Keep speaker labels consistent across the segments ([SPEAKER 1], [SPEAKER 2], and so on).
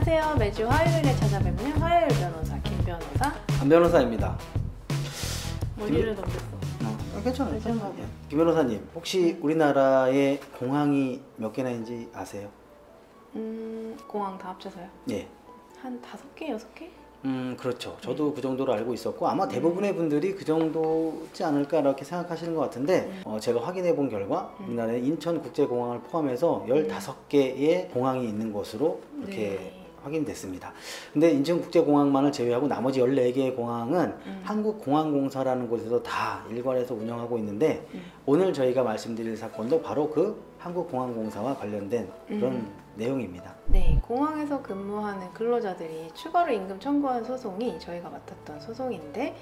[SPEAKER 1] 안녕하세요. 매주 화요일에 찾아뵙는 화요일 변호사 김 변호사
[SPEAKER 2] 안 변호사입니다.
[SPEAKER 1] 머리를 넘겼어.
[SPEAKER 2] 괜찮아요. 김 변호사님, 혹시 우리나라에 공항이 몇 개나 있는지 아세요?
[SPEAKER 1] 공항 다 합쳐서요?
[SPEAKER 2] 예.
[SPEAKER 1] 한 5개, 6개?
[SPEAKER 2] 그렇죠. 저도 그 정도로 알고 있었고 아마 대부분의 분들이 그 정도지 않을까 이렇게 생각하시는 것 같은데 제가 확인해 본 결과 우리나라에 인천국제공항을 포함해서 15개의 공항이 있는 것으로 이렇게
[SPEAKER 1] 네.
[SPEAKER 2] 확인됐습니다. 근데 인천국제공항만을 제외하고 나머지 14개의 공항은 한국공항공사라는 곳에서 다 일괄해서 운영하고 있는데 오늘 저희가 말씀드릴 사건도 바로 그 한국공항공사와 관련된 그런 내용입니다.
[SPEAKER 1] 네, 공항에서 근무하는 근로자들이 추가로 임금 청구한 소송이 저희가 맡았던 소송인데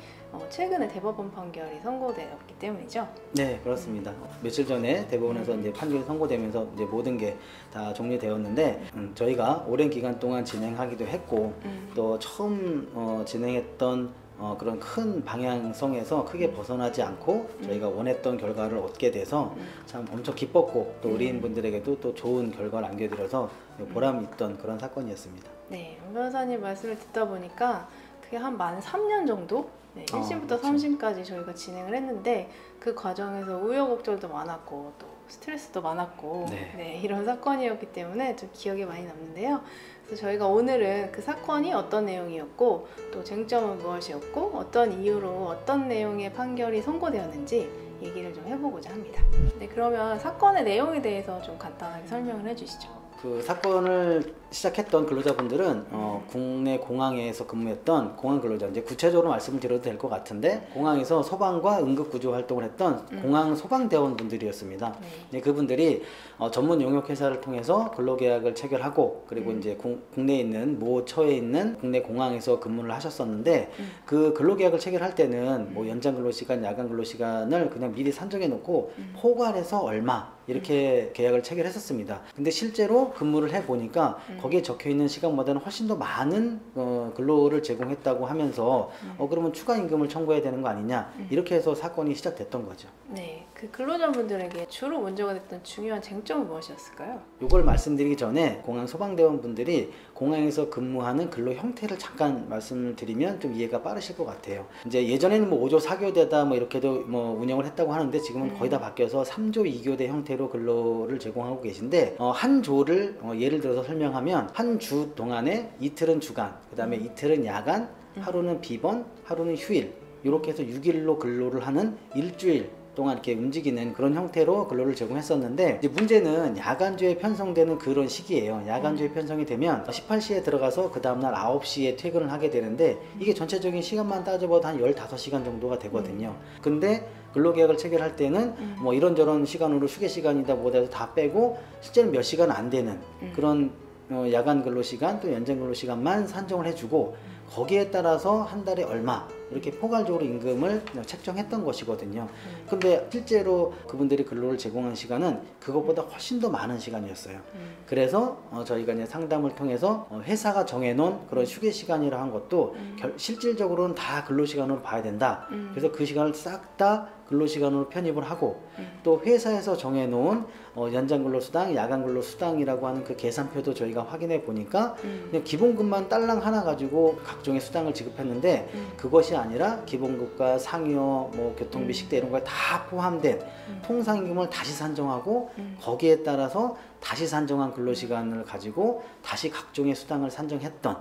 [SPEAKER 1] 최근에 대법원 판결이 선고되었기 때문이죠.
[SPEAKER 2] 네, 그렇습니다. 며칠 전에 대법원에서 이제 판결이 선고되면서 이제 모든 게 다 종료되었는데 저희가 오랜 기간 동안 진행하기도 했고 또 처음 진행했던 그런 큰 방향성에서 크게 벗어나지 않고 저희가 원했던 결과를 얻게 돼서 참 엄청 기뻤고 또 의뢰인분들에게도 또 좋은 결과를 안겨드려서 보람이 있던 그런 사건이었습니다.
[SPEAKER 1] 네, 임 변호사님 말씀을 듣다 보니까 그게 한 만 3년 정도? 네, 1심부터
[SPEAKER 2] 그렇죠.
[SPEAKER 1] 3심까지 저희가 진행을 했는데 그 과정에서 우여곡절도 많았고 또 스트레스도 많았고 네, 이런 사건이었기 때문에 좀 기억에 많이 남는데요. 그래서 저희가 오늘은 그 사건이 어떤 내용이었고 또 쟁점은 무엇이었고 어떤 이유로 어떤 내용의 판결이 선고되었는지 얘기를 좀 해보고자 합니다. 네, 그러면 사건의 내용에 대해서 좀 간단하게 설명을 해주시죠.
[SPEAKER 2] 그 사건을 시작했던 근로자분들은 국내 공항에서 근무했던 공항 근로자, 이제 구체적으로 말씀을 드려도 될 것 같은데 공항에서 소방과 응급구조 활동을 했던 공항 소방대원분들이었습니다. 네, 그분들이 전문 용역 회사를 통해서 근로계약을 체결하고 그리고 이제 국내에 있는 모 처에 있는 국내 공항에서 근무를 하셨었는데 그 근로계약을 체결할 때는 뭐 연장 근로시간, 야간 근로시간을 그냥 미리 산정해 놓고 포괄해서 얼마 이렇게 계약을 체결했었습니다. 근데 실제로 근무를 해보니까 거기에 적혀있는 시간보다는 훨씬 더 많은 근로를 제공했다고 하면서 그러면 추가 임금을 청구해야 되는 거 아니냐 이렇게 해서 사건이 시작됐던 거죠.
[SPEAKER 1] 네, 그 근로자분들에게 주로 문제가 됐던 중요한 쟁점은 무엇이었을까요?
[SPEAKER 2] 이걸 말씀드리기 전에 공항 소방대원분들이 공항에서 근무하는 근로 형태를 잠깐 말씀을 드리면 좀 이해가 빠르실 것 같아요. 이제 예전에는 뭐 5조 4교대다 뭐 이렇게도 뭐 운영을 했다고 하는데 지금은 거의 다 바뀌어서 3조 2교대 형태로 근로를 제공하고 계신데 한 조를 예를 들어서 설명하면 한 주 동안에 이틀은 주간, 그 다음에 이틀은 야간, 하루는 비번, 하루는 휴일 이렇게 해서 6일로 근로를 하는 일주일 동안 이렇게 움직이는 그런 형태로 근로를 제공했었는데 이제 문제는 야간주에 편성되는 그런 시기예요. 야간주에 편성이 되면 18시에 들어가서 그 다음날 9시에 퇴근을 하게 되는데 이게 전체적인 시간만 따져봐도 한 15시간 정도가 되거든요. 근데 근로계약을 체결할 때는 뭐 이런저런 시간으로 휴게 시간이다 뭐다 다 빼고 실제는 몇 시간 안 되는 그런 야간 근로시간 또 연장 근로시간만 산정을 해주고 거기에 따라서 한 달에 얼마 이렇게 포괄적으로 임금을 책정했던 것이거든요. 근데 실제로 그분들이 근로를 제공한 시간은 그것보다 훨씬 더 많은 시간이었어요. 그래서 저희가 이제 상담을 통해서 회사가 정해놓은 그런 휴게 시간이라 한 것도 실질적으로는 다 근로시간으로 봐야 된다. 그래서 그 시간을 싹 다 근로시간으로 편입을 하고 또 회사에서 정해놓은 연장 근로수당, 야간 근로수당이라고 하는 그 계산표도 저희가 확인해 보니까 그냥 기본급만 딸랑 하나 가지고 각종의 수당을 지급했는데 그것이 아니라 기본급과 상여, 뭐 교통비, 식대 이런 거 다 포함된 통상임금을 다시 산정하고 거기에 따라서 다시 산정한 근로시간을 가지고 다시 각종의 수당을 산정했던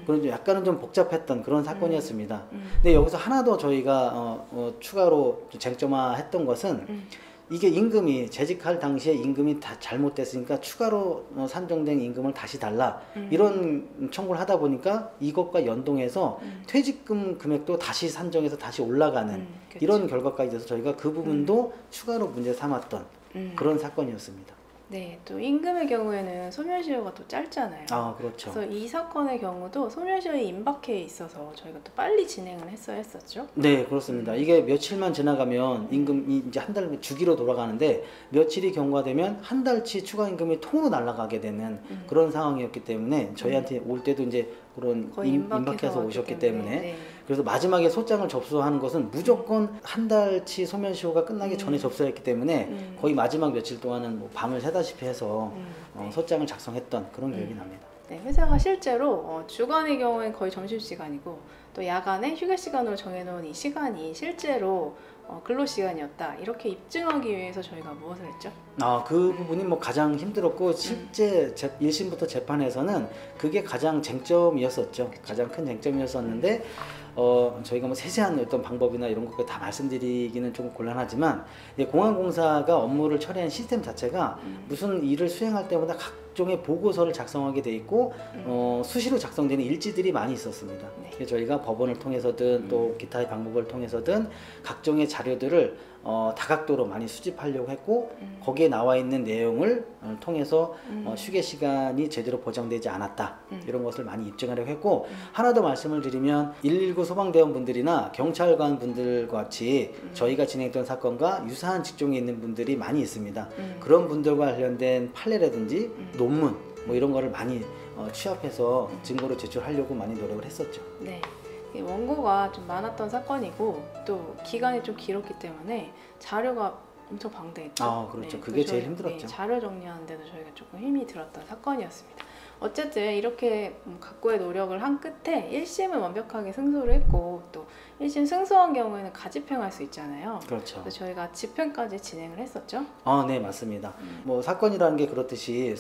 [SPEAKER 2] 그런 약간은 좀 복잡했던 그런 사건이었습니다. 근데 여기서 하나 더 저희가 추가로 쟁점화했던 것은 이게 임금이 재직할 당시에 임금이 다 잘못됐으니까 추가로 산정된 임금을 다시 달라 이런 청구를 하다 보니까 이것과 연동해서 퇴직금 금액도 다시 산정해서 다시 올라가는 이런 결과까지 돼서 저희가 그 부분도 추가로 문제 삼았던 그런 사건이었습니다.
[SPEAKER 1] 네, 또 임금의 경우에는 소멸시효가 또 짧잖아요.
[SPEAKER 2] 아, 그렇죠.
[SPEAKER 1] 그래서 이 사건의 경우도 소멸시효의 임박해에 있어서 저희가 또 빨리 진행을 했었죠.
[SPEAKER 2] 네, 그렇습니다. 이게 며칠만 지나가면 임금이 이제 한 달 주기로 돌아가는데 며칠이 경과되면 한 달치 추가 임금이 통으로 날아가게 되는 그런 상황이었기 때문에 저희한테 올 때도 이제 그런 임박해서 오셨기 때문에
[SPEAKER 1] 네.
[SPEAKER 2] 그래서 마지막에 소장을 접수하는 것은 무조건 한 달치 소멸시효가 끝나기 전에 접수했기 때문에 거의 마지막 며칠 동안은 뭐 밤을 새다시피 해서 소장을 작성했던 그런 기억이 납니다.
[SPEAKER 1] 네, 회사가 실제로 주간의 경우엔 거의 점심시간이고 또 야간에 휴게시간으로 정해놓은 이 시간이 실제로 근로시간이었다 이렇게 입증하기 위해서 저희가 무엇을 했죠?
[SPEAKER 2] 그 부분이 뭐 가장 힘들었고 실제 1심부터 재판에서는 그게 가장 쟁점이었었죠.
[SPEAKER 1] 그쵸.
[SPEAKER 2] 가장 큰 쟁점이었었는데 저희가 뭐 세세한 어떤 방법이나 이런 것까지 다 말씀드리기는 조금 곤란하지만 공항공사가 업무를 처리한 시스템 자체가 무슨 일을 수행할 때마다 각종의 보고서를 작성하게 돼 있고 수시로 작성되는 일지들이 많이 있었습니다.
[SPEAKER 1] 네.
[SPEAKER 2] 그래서 저희가 법원을 통해서든 또 기타의 방법을 통해서든 각종의 자료들을 다각도로 많이 수집하려고 했고 거기에 나와 있는 내용을 통해서 휴게 시간이 제대로 보장되지 않았다 이런 것을 많이 입증하려고 했고 하나 더 말씀을 드리면 119 소방대원분들이나 경찰관 분들과 같이 저희가 진행했던 사건과 유사한 직종에 있는 분들이 많이 있습니다. 그런 분들과 관련된 판례라든지 논문 뭐 이런 거를 많이 취합해서 증거로 제출하려고 많이 노력을 했었죠.
[SPEAKER 1] 네. 원고가 좀 많았던 사건이고 또 기간이 좀 길었기 때문에 자료가 엄청 방대했죠.
[SPEAKER 2] 그렇죠. 그게 제일 힘들었죠.
[SPEAKER 1] 네, 자료 정리하는데도 저희가 조금 힘이 들었던 사건이었습니다. 어쨌든 이렇게 각고의 노력을 한 끝에 1심은 완벽하게 승소를 했고 또 1심 승소한 경우에는 가집행할 수 있잖아요.
[SPEAKER 2] 그렇죠.
[SPEAKER 1] 그래서 저희가 집행까지 진행을 했었죠.
[SPEAKER 2] 네, 맞습니다. 뭐 사건이라는 게 그렇듯이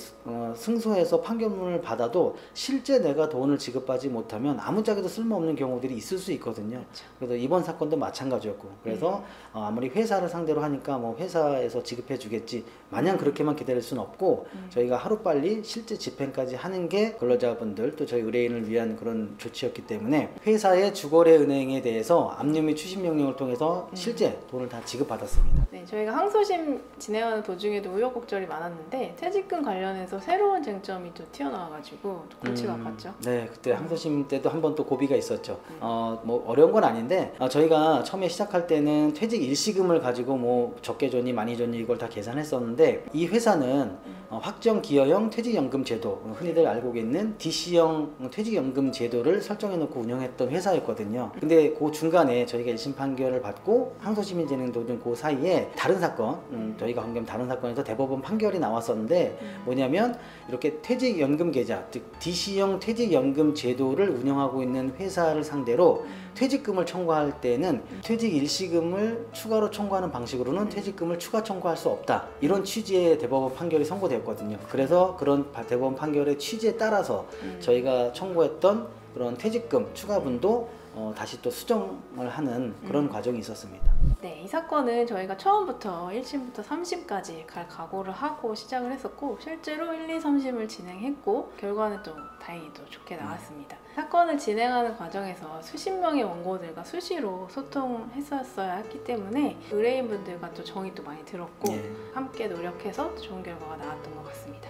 [SPEAKER 2] 승소해서 판결문을 받아도 실제 내가 돈을 지급하지 못하면 아무짝에도 쓸모없는 경우들이 있을 수 있거든요.
[SPEAKER 1] 그렇죠.
[SPEAKER 2] 그래서 이번 사건도 마찬가지였고 그래서 아무리 회사를 상대로 하니까 뭐 회사에서 지급해 주겠지 마냥 그렇게만 기다릴 수는 없고 저희가 하루빨리 실제 집행까지 하는 게 근로자분들 또 저희 의뢰인을 위한 그런 조치였기 때문에 회사의 주거래 은행에 대해서 압류 및 추심 명령을 통해서 실제 돈을 다 지급받았습니다.
[SPEAKER 1] 네, 저희가 항소심 진행하는 도중에도 우여곡절이 많았는데 퇴직금 관련해서 새로운 쟁점이 또 튀어나와가지고 골치가 아팠죠.
[SPEAKER 2] 네, 그때 항소심 때도 한 번 또 고비가 있었죠. 뭐 어려운 건 아닌데 저희가 처음에 시작할 때는 퇴직 일시금을 가지고 뭐 적게 줬니 많이 줬니 이걸 다 계산했었는데 이 회사는 확정 기여형 퇴직연금 제도 흔히들 알고 있는 DC형 퇴직연금 제도를 설정해 놓고 운영했던 회사였거든요. 근데 그 중간에 저희가 1심 판결을 받고 항소심이 진행 도중 그 사이에 다른 사건 저희가 방금 다른 사건에서 대법원 판결이 나왔었는데 뭐냐면 이렇게 퇴직연금 계좌 즉 DC형 퇴직연금 제도를 운영하고 있는 회사를 상대로 퇴직금을 청구할 때는 퇴직 일시금을 추가로 청구하는 방식으로는 퇴직금을 추가 청구할 수 없다 이런 취지의 대법원 판결이 선고되었거든요. 그래서 그런 대법원 판결의 취지에 따라서 저희가 청구했던 그런 퇴직금 추가분도 다시 또 수정을 하는 그런 과정이 있었습니다.
[SPEAKER 1] 네, 이 사건은 저희가 처음부터 1심부터 3심까지 갈 각오를 하고 시작을 했었고 실제로 1, 2, 3심을 진행했고 결과는 또 다행히도 좋게 나왔습니다. 사건을 진행하는 과정에서 수십 명의 원고들과 수시로 소통했었어야 했기 때문에 의뢰인분들과 또 정이 또 많이 들었고 함께 노력해서 좋은 결과가 나왔던 것 같습니다.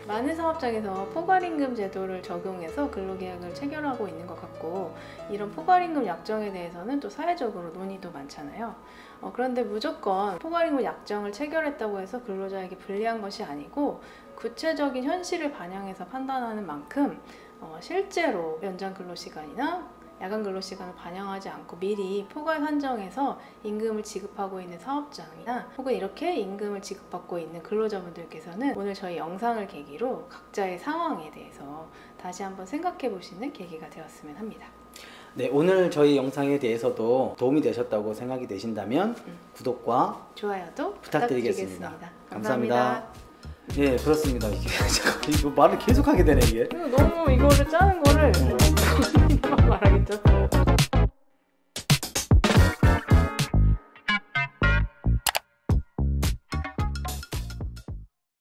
[SPEAKER 1] 많은 사업장에서 포괄임금 제도를 적용해서 근로계약을 체결하고 있는 것 같고 이런 포괄임금 약정에 대해서는 또 사회적으로 논의도 많잖아요. 그런데 무조건 포괄임금 약정을 체결했다고 해서 근로자에게 불리한 것이 아니고 구체적인 현실을 반영해서 판단하는 만큼 실제로 연장 근로시간이나 야간 근로시간을 반영하지 않고 미리 포괄 산정해서 임금을 지급하고 있는 사업장이나 혹은 이렇게 임금을 지급받고 있는 근로자분들께서는 오늘 저희 영상을 계기로 각자의 상황에 대해서 다시 한번 생각해 보시는 계기가 되었으면 합니다.
[SPEAKER 2] 네, 오늘 저희 영상에 대해서도 도움이 되셨다고 생각이 되신다면 구독과
[SPEAKER 1] 좋아요도
[SPEAKER 2] 부탁드리겠습니다. 감사합니다. 네, 그렇습니다. 이거 말을 계속하게 되네 이게.
[SPEAKER 1] 너무 이거를 짜는 거를 말하겠죠.